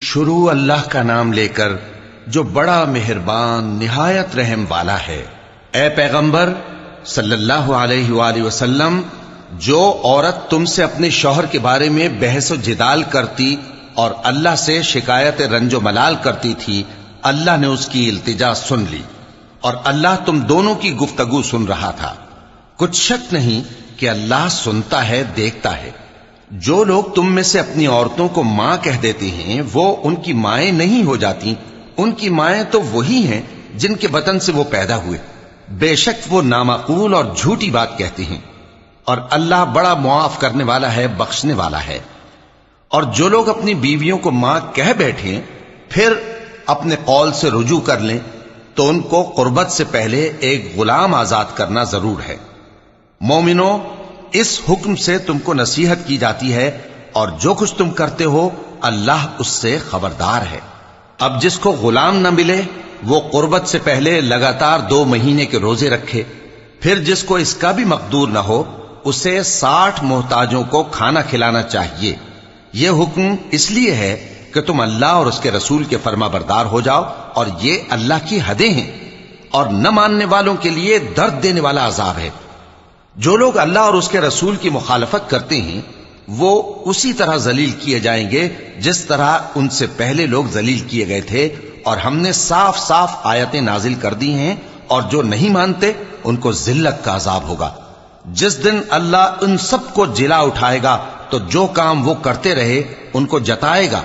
شروع اللہ کا نام لے کر جو بڑا مہربان نہایت رحم والا ہے۔ اے پیغمبر صلی اللہ علیہ وآلہ وسلم، جو عورت تم سے اپنے شوہر کے بارے میں بحث و جدال کرتی اور اللہ سے شکایت رنج و ملال کرتی تھی، اللہ نے اس کی التجا سن لی اور اللہ تم دونوں کی گفتگو سن رہا تھا۔ کچھ شک نہیں کہ اللہ سنتا ہے، دیکھتا ہے۔ جو لوگ تم میں سے اپنی عورتوں کو ماں کہہ دیتے ہیں وہ ان کی مائیں نہیں ہو جاتی، ان کی مائیں تو وہی ہیں جن کے بطن سے وہ پیدا ہوئے۔ بے شک وہ نامعقول اور جھوٹی بات کہتے ہیں، اور اللہ بڑا معاف کرنے والا ہے، بخشنے والا ہے۔ اور جو لوگ اپنی بیویوں کو ماں کہہ بیٹھیں پھر اپنے قول سے رجوع کر لیں تو ان کو قربت سے پہلے ایک غلام آزاد کرنا ضرور ہے۔ مومنو، اس حکم سے تم کو نصیحت کی جاتی ہے اور جو کچھ تم کرتے ہو اللہ اس سے خبردار ہے۔ اب جس کو غلام نہ ملے وہ قربت سے پہلے لگاتار 2 مہینے کے روزے رکھے، پھر جس کو اس کا بھی مقدور نہ ہو اسے 60 محتاجوں کو کھانا کھلانا چاہیے۔ یہ حکم اس لیے ہے کہ تم اللہ اور اس کے رسول کے فرما بردار ہو جاؤ، اور یہ اللہ کی حدیں ہیں، اور نہ ماننے والوں کے لیے درد دینے والا عذاب ہے۔ جو لوگ اللہ اور اس کے رسول کی مخالفت کرتے ہیں وہ اسی طرح ذلیل کیے جائیں گے جس طرح ان سے پہلے لوگ ذلیل کیے گئے تھے، اور ہم نے صاف صاف آیتیں نازل کر دی ہیں، اور جو نہیں مانتے ان کو ذلت کا عذاب ہوگا۔ جس دن اللہ ان سب کو جلا اٹھائے گا تو جو کام وہ کرتے رہے ان کو جتائے گا۔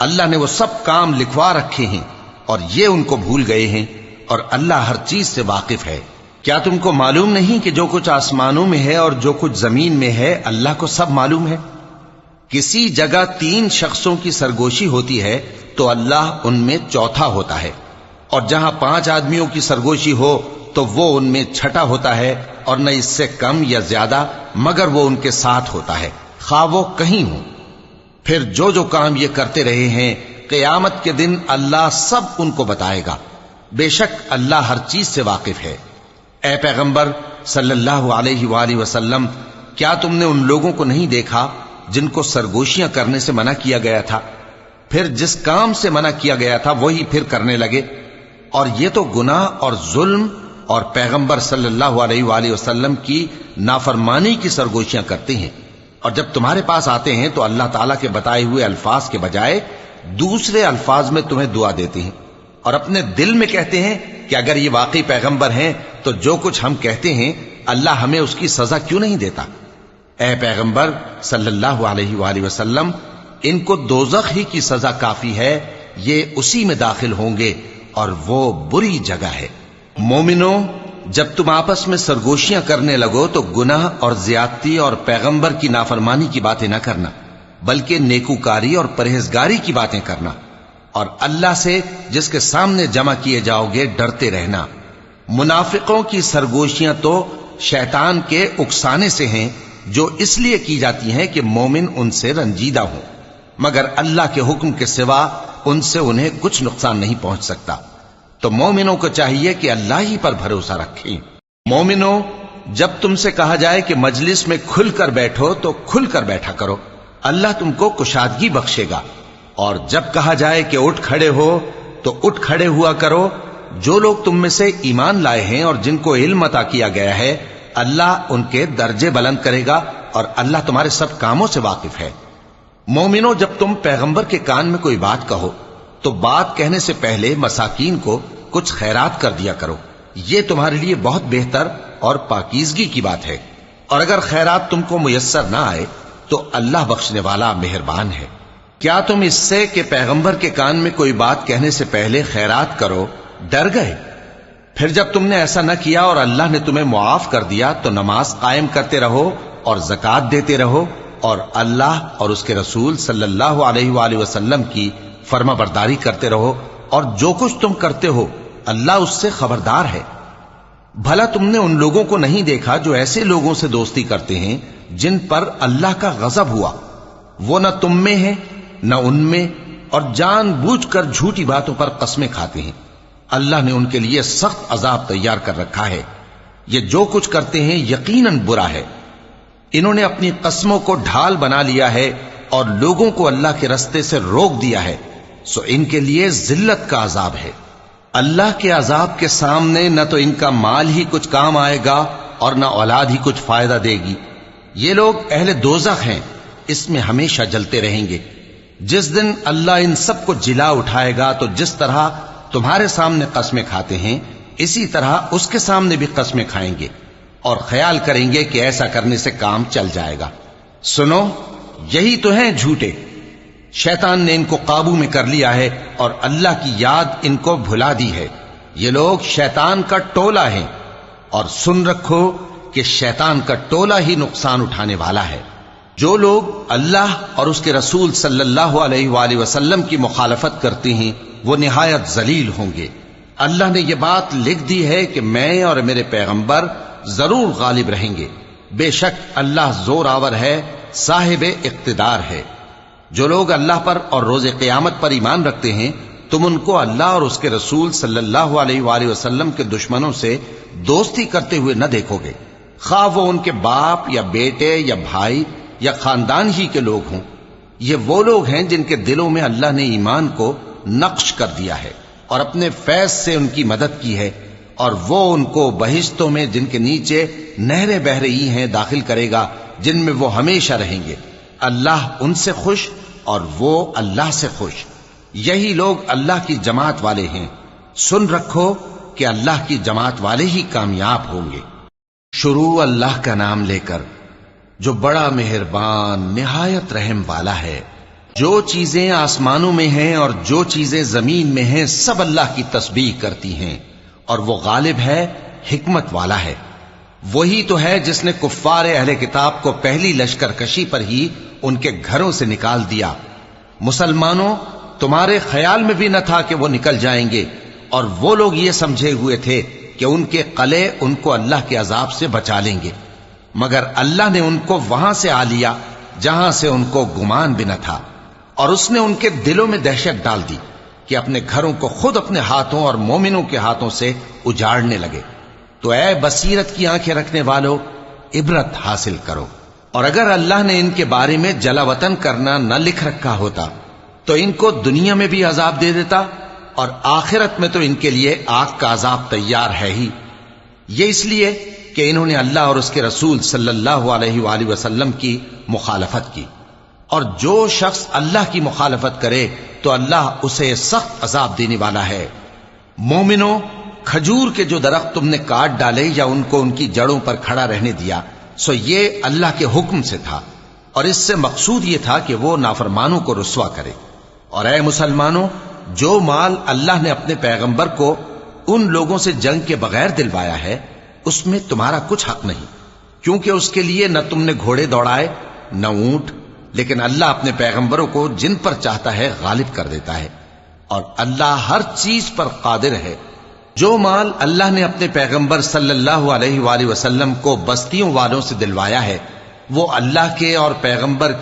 اللہ نے وہ سب کام لکھوا رکھے ہیں اور یہ ان کو بھول گئے ہیں، اور اللہ ہر چیز سے واقف ہے۔ کیا تم کو معلوم نہیں کہ جو کچھ آسمانوں میں ہے اور جو کچھ زمین میں ہے اللہ کو سب معلوم ہے؟ کسی جگہ 3 شخصوں کی سرگوشی ہوتی ہے تو اللہ ان میں چوتھا ہوتا ہے، اور جہاں 5 آدمیوں کی سرگوشی ہو تو وہ ان میں چھٹا ہوتا ہے، اور نہ اس سے کم یا زیادہ مگر وہ ان کے ساتھ ہوتا ہے، خواہ وہ کہیں ہوں۔ پھر جو جو کام یہ کرتے رہے ہیں قیامت کے دن اللہ سب ان کو بتائے گا۔ بے شک اللہ ہر چیز سے واقف ہے۔ اے پیغمبر صلی اللہ علیہ وآلہ وسلم، کیا تم نے ان لوگوں کو نہیں دیکھا جن کو سرگوشیاں کرنے سے منع کیا گیا تھا، پھر جس کام سے منع کیا گیا تھا وہی پھر کرنے لگے؟ اور یہ تو گناہ اور ظلم اور پیغمبر صلی اللہ علیہ وآلہ وسلم کی نافرمانی کی سرگوشیاں کرتے ہیں، اور جب تمہارے پاس آتے ہیں تو اللہ تعالیٰ کے بتائے ہوئے الفاظ کے بجائے دوسرے الفاظ میں تمہیں دعا دیتے ہیں، اور اپنے دل میں کہتے ہیں کہ اگر یہ واقعی پیغمبر ہیں تو جو کچھ ہم کہتے ہیں اللہ ہمیں اس کی سزا کیوں نہیں دیتا؟ اے پیغمبر صلی اللہ علیہ وآلہ وسلم، ان کو دوزخ ہی کی سزا کافی ہے، یہ اسی میں داخل ہوں گے اور وہ بری جگہ ہے۔ مومنو، جب تم آپس میں سرگوشیاں کرنے لگو تو گناہ اور زیادتی اور پیغمبر کی نافرمانی کی باتیں نہ کرنا، بلکہ نیکوکاری اور پرہیزگاری کی باتیں کرنا، اور اللہ سے جس کے سامنے جمع کیے جاؤ گے ڈرتے رہنا۔ منافقوں کی سرگوشیاں تو شیطان کے اکسانے سے ہیں جو اس لیے کی جاتی ہیں کہ مومن ان سے رنجیدہ ہوں، مگر اللہ کے حکم کے سوا ان سے انہیں کچھ نقصان نہیں پہنچ سکتا۔ تو مومنوں کو چاہیے کہ اللہ ہی پر بھروسہ رکھیں۔ مومنوں، جب تم سے کہا جائے کہ مجلس میں کھل کر بیٹھو تو کھل کر بیٹھا کرو، اللہ تم کو کشادگی بخشے گا، اور جب کہا جائے کہ اٹھ کھڑے ہو تو اٹھ کھڑے ہوا کرو۔ جو لوگ تم میں سے ایمان لائے ہیں اور جن کو علم عطا کیا گیا ہے اللہ ان کے درجے بلند کرے گا، اور اللہ تمہارے سب کاموں سے واقف ہے۔ مومنوں، جب تم پیغمبر کے کان میں کوئی بات کہو تو بات کہنے سے پہلے مساکین کو کچھ خیرات کر دیا کرو، یہ تمہارے لیے بہت بہتر اور پاکیزگی کی بات ہے، اور اگر خیرات تم کو میسر نہ آئے تو اللہ بخشنے والا مہربان ہے۔ کیا تم اس سے کہ پیغمبر کے کان میں کوئی بات کہنے سے پہلے خیرات کرو ڈر گئے؟ پھر جب تم نے ایسا نہ کیا اور اللہ نے تمہیں معاف کر دیا تو نماز قائم کرتے رہو اور زکوٰۃ دیتے رہو، اور اللہ اور اس کے رسول صلی اللہ علیہ وآلہ وسلم کی فرما برداری کرتے رہو، اور جو کچھ تم کرتے ہو اللہ اس سے خبردار ہے۔ بھلا تم نے ان لوگوں کو نہیں دیکھا جو ایسے لوگوں سے دوستی کرتے ہیں جن پر اللہ کا غضب ہوا؟ وہ نہ تم میں ہے نہ ان میں، اور جان بوجھ کر جھوٹی باتوں پر قسمیں کھاتے ہیں۔ اللہ نے ان کے لیے سخت عذاب تیار کر رکھا ہے۔ یہ جو کچھ کرتے ہیں یقیناً برا ہے۔ انہوں نے اپنی قسموں کو ڈھال بنا لیا ہے اور لوگوں کو اللہ کے رستے سے روک دیا ہے۔ سو ان کے لیے ذلت کا عذاب ہے۔ اللہ کے عذاب کے سامنے نہ تو ان کا مال ہی کچھ کام آئے گا اور نہ اولاد ہی کچھ فائدہ دے گی۔ یہ لوگ اہل دوزخ ہیں، اس میں ہمیشہ جلتے رہیں گے۔ جس دن اللہ ان سب کو جلا اٹھائے گا تو جس طرح تمہارے سامنے قسمیں کھاتے ہیں اسی طرح اس کے سامنے بھی قسمیں کھائیں گے اور خیال کریں گے کہ ایسا کرنے سے کام چل جائے گا۔ سنو، یہی تو ہیں جھوٹے۔ شیطان نے ان کو قابو میں کر لیا ہے اور اللہ کی یاد ان کو بھلا دی ہے۔ یہ لوگ شیطان کا ٹولہ ہیں، اور سن رکھو کہ شیطان کا ٹولہ ہی نقصان اٹھانے والا ہے۔ جو لوگ اللہ اور اس کے رسول صلی اللہ علیہ وآلہ وسلم کی مخالفت کرتے ہیں وہ نہایت ذلیل ہوں گے۔ اللہ نے یہ بات لکھ دی ہے کہ میں اور میرے پیغمبر ضرور غالب رہیں گے۔ بے شک اللہ زور آور ہے، صاحب اقتدار ہے۔ جو لوگ اللہ پر اور روز قیامت پر ایمان رکھتے ہیں تم ان کو اللہ اور اس کے رسول صلی اللہ علیہ وآلہ وسلم کے دشمنوں سے دوستی کرتے ہوئے نہ دیکھو گے، خواہ وہ ان کے باپ یا بیٹے یا بھائی یا خاندان ہی کے لوگ ہوں۔ یہ وہ لوگ ہیں جن کے دلوں میں اللہ نے ایمان کو نقش کر دیا ہے اور اپنے فیض سے ان کی مدد کی ہے، اور وہ ان کو بہشتوں میں جن کے نیچے نہریں بہ رہی ہیں داخل کرے گا، جن میں وہ ہمیشہ رہیں گے۔ اللہ ان سے خوش اور وہ اللہ سے خوش۔ یہی لوگ اللہ کی جماعت والے ہیں۔ سن رکھو کہ اللہ کی جماعت والے ہی کامیاب ہوں گے۔ شروع اللہ کا نام لے کر جو بڑا مہربان نہایت رحم والا ہے۔ جو چیزیں آسمانوں میں ہیں اور جو چیزیں زمین میں ہیں سب اللہ کی تسبیح کرتی ہیں، اور وہ غالب ہے، حکمت والا ہے۔ وہی تو ہے جس نے کفار اہل کتاب کو پہلی لشکر کشی پر ہی ان کے گھروں سے نکال دیا۔ مسلمانوں، تمہارے خیال میں بھی نہ تھا کہ وہ نکل جائیں گے، اور وہ لوگ یہ سمجھے ہوئے تھے کہ ان کے قلعے ان کو اللہ کے عذاب سے بچا لیں گے، مگر اللہ نے ان کو وہاں سے آ لیا جہاں سے ان کو گمان بھی نہ تھا، اور اس نے ان کے دلوں میں دہشت ڈال دی کہ اپنے گھروں کو خود اپنے ہاتھوں اور مومنوں کے ہاتھوں سے اجاڑنے لگے۔ تو اے بصیرت کی آنکھیں رکھنے والو، عبرت حاصل کرو۔ اور اگر اللہ نے ان کے بارے میں جلا وطن کرنا نہ لکھ رکھا ہوتا تو ان کو دنیا میں بھی عذاب دے دیتا، اور آخرت میں تو ان کے لیے آگ کا عذاب تیار ہے ہی۔ یہ اس لیے کہ انہوں نے اللہ اور اس کے رسول صلی اللہ علیہ وآلہ وسلم کی مخالفت کی، اور جو شخص اللہ کی مخالفت کرے تو اللہ اسے سخت عذاب دینے والا ہے۔ مومنوں، کھجور کے جو درخت تم نے کاٹ ڈالے یا ان کو ان کی جڑوں پر کھڑا رہنے دیا، سو یہ اللہ کے حکم سے تھا، اور اس سے مقصود یہ تھا کہ وہ نافرمانوں کو رسوا کرے۔ اور اے مسلمانوں، جو مال اللہ نے اپنے پیغمبر کو ان لوگوں سے جنگ کے بغیر دلوایا ہے اس میں تمہارا کچھ حق نہیں، کیونکہ اس کے لیے نہ تم نے گھوڑے دوڑائے نہ اونٹ، لیکن اللہ اپنے پیغمبروں کو جن پر چاہتا ہے غالب کر دیتا ہے، اور اللہ ہر چیز پر قادر ہے۔ جو مال اللہ نے اپنے پیغمبر صلی اللہ علیہ وآلہ وسلم کو بستیوں والوں سے دلوایا ہے وہ اللہ کے اور پیغمبر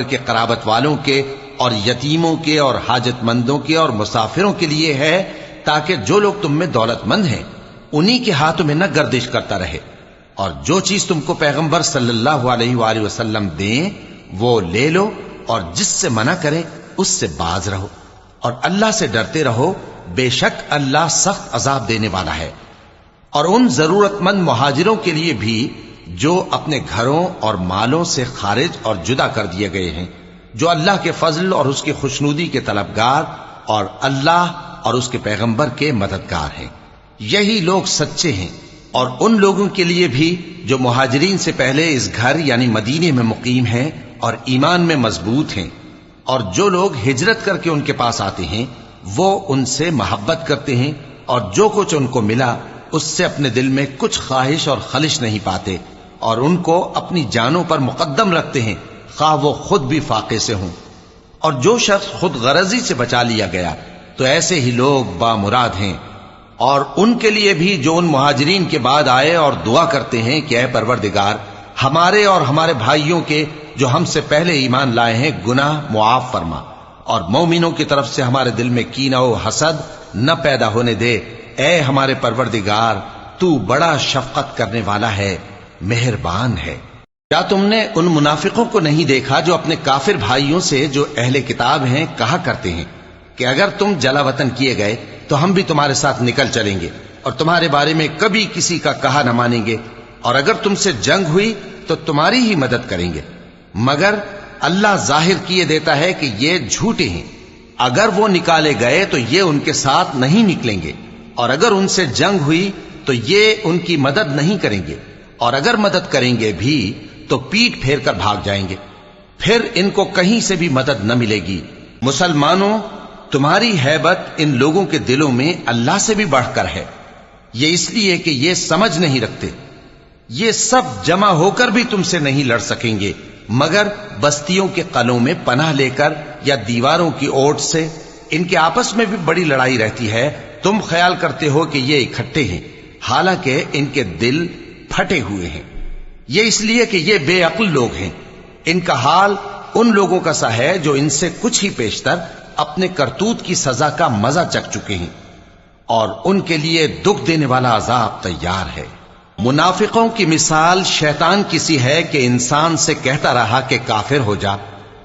کے قرابت والوں کے اور یتیموں کے اور حاجت مندوں کے اور مسافروں کے لیے ہے، تاکہ جو لوگ تم میں دولت مند ہیں انہی کے ہاتھوں میں نہ گردش کرتا رہے، اور جو چیز تم کو پیغمبر صلی اللہ علیہ وآلہ وسلم دیں وہ لے لو، اور جس سے منع کرے اس سے باز رہو، اور اللہ سے ڈرتے رہو، بے شک اللہ سخت عذاب دینے والا ہے۔ اور ان ضرورت مند مہاجروں کے لیے بھی جو اپنے گھروں اور مالوں سے خارج اور جدا کر دیے گئے ہیں، جو اللہ کے فضل اور اس کی خوشنودی کے طلبگار اور اللہ اور اس کے پیغمبر کے مددگار ہیں، یہی لوگ سچے ہیں۔ اور ان لوگوں کے لیے بھی جو مہاجرین سے پہلے اس گھر یعنی مدینے میں مقیم ہیں اور ایمان میں مضبوط ہیں، اور جو لوگ ہجرت کر کے ان کے پاس آتے ہیں وہ ان سے محبت کرتے ہیں، اور جو کچھ ان کو ملا اس سے اپنے دل میں کچھ خواہش اور خلش نہیں پاتے، اور ان کو اپنی جانوں پر مقدم رکھتے ہیں خواہ وہ خود بھی فاقے سے ہوں۔ اور جو شخص خود غرضی سے بچا لیا گیا تو ایسے ہی لوگ بامراد ہیں۔ اور ان کے لیے بھی جو ان مہاجرین کے بعد آئے اور دعا کرتے ہیں کہ اے پروردگار ہمارے اور ہمارے بھائیوں کے جو ہم سے پہلے ایمان لائے ہیں گناہ معاف فرما، اور مومنوں کی طرف سے ہمارے دل میں کینہ و حسد نہ پیدا ہونے دے، اے ہمارے پروردگار تو بڑا شفقت کرنے والا ہے، مہربان ہے۔ کیا تم نے ان منافقوں کو نہیں دیکھا جو اپنے کافر بھائیوں سے جو اہل کتاب ہیں کہا کرتے ہیں کہ اگر تم جلا وطن کیے گئے تو ہم بھی تمہارے ساتھ نکل چلیں گے اور تمہارے بارے میں کبھی کسی کا کہا نہ مانیں گے، اور اگر تم سے جنگ ہوئی تو تمہاری ہی مدد کریں گے، مگر اللہ ظاہر کیے دیتا ہے کہ یہ جھوٹے ہیں۔ اگر وہ نکالے گئے تو یہ ان کے ساتھ نہیں نکلیں گے، اور اگر ان سے جنگ ہوئی تو یہ ان کی مدد نہیں کریں گے، اور اگر مدد کریں گے بھی تو پیٹ پھیر کر بھاگ جائیں گے، پھر ان کو کہیں سے بھی مدد نہ ملے گی۔ مسلمانوں، تمہاری ہیبت ان لوگوں کے دلوں میں اللہ سے بھی بڑھ کر ہے، یہ اس لیے کہ یہ سمجھ نہیں رکھتے۔ یہ سب جمع ہو کر بھی تم سے نہیں لڑ سکیں گے مگر بستیوں کے قلعوں میں پناہ لے کر یا دیواروں کی اوٹ سے۔ ان کے آپس میں بھی بڑی لڑائی رہتی ہے، تم خیال کرتے ہو کہ یہ اکٹھے ہیں، حالانکہ ان کے دل پھٹے ہوئے ہیں۔ یہ اس لیے کہ یہ بے عقل لوگ ہیں۔ ان کا حال ان لوگوں کا سا ہے جو ان سے کچھ ہی پیشتر اپنے کرتوت کی سزا کا مزہ چکھ چکے ہیں، اور ان کے لیے دکھ دینے والا عذاب تیار ہے۔ منافقوں کی مثال شیطان کی سی ہے کہ انسان سے کہتا رہا کہ کافر ہو جا،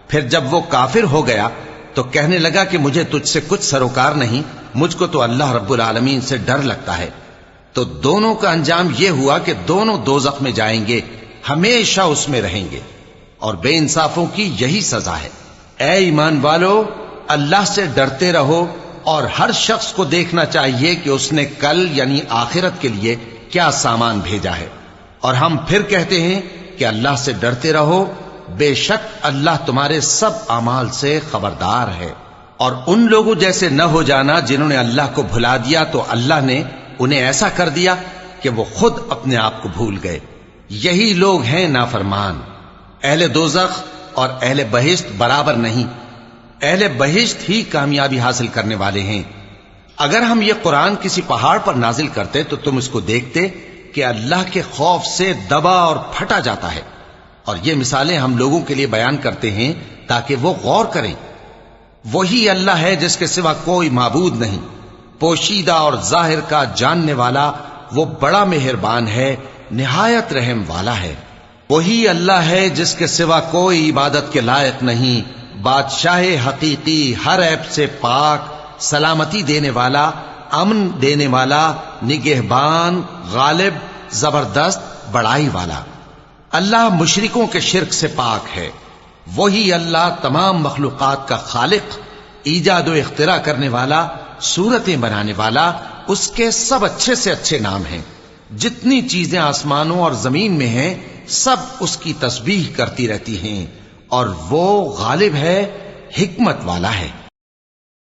پھر جب وہ کافر ہو گیا تو کہنے لگا کہ مجھے تجھ سے کچھ سروکار نہیں، مجھ کو تو اللہ رب العالمین سے ڈر لگتا ہے۔ تو دونوں کا انجام یہ ہوا کہ دونوں دوزخ میں جائیں گے، ہمیشہ اس میں رہیں گے، اور بے انصافوں کی یہی سزا ہے۔ اے ایمان والو، اللہ سے ڈرتے رہو، اور ہر شخص کو دیکھنا چاہیے کہ اس نے کل یعنی آخرت کے لیے کیا سامان بھیجا ہے، اور ہم پھر کہتے ہیں کہ اللہ سے ڈرتے رہو، بے شک اللہ تمہارے سب اعمال سے خبردار ہے۔ اور ان لوگوں جیسے نہ ہو جانا جنہوں نے اللہ کو بھلا دیا تو اللہ نے انہیں ایسا کر دیا کہ وہ خود اپنے آپ کو بھول گئے۔ یہی لوگ ہیں نافرمان۔ اہل دوزخ اور اہل بہشت برابر نہیں، اہل بہشت ہی کامیابی حاصل کرنے والے ہیں۔ اگر ہم یہ قرآن کسی پہاڑ پر نازل کرتے تو تم اس کو دیکھتے کہ اللہ کے خوف سے دبا اور پھٹا جاتا ہے، اور یہ مثالیں ہم لوگوں کے لیے بیان کرتے ہیں تاکہ وہ غور کریں۔ وہی اللہ ہے جس کے سوا کوئی معبود نہیں، پوشیدہ اور ظاہر کا جاننے والا، وہ بڑا مہربان ہے، نہایت رحم والا ہے۔ وہی اللہ ہے جس کے سوا کوئی عبادت کے لائق نہیں، بادشاہ حقیقی، ہر عیب سے پاک، سلامتی دینے والا، امن دینے والا، نگہبان، غالب، زبردست، بڑائی والا۔ اللہ مشرکوں کے شرک سے پاک ہے۔ وہی اللہ تمام مخلوقات کا خالق، ایجاد و اختراع کرنے والا، صورتیں بنانے والا، اس کے سب اچھے سے اچھے نام ہیں۔ جتنی چیزیں آسمانوں اور زمین میں ہیں سب اس کی تسبیح کرتی رہتی ہیں، اور وہ غالب ہے، حکمت والا ہے۔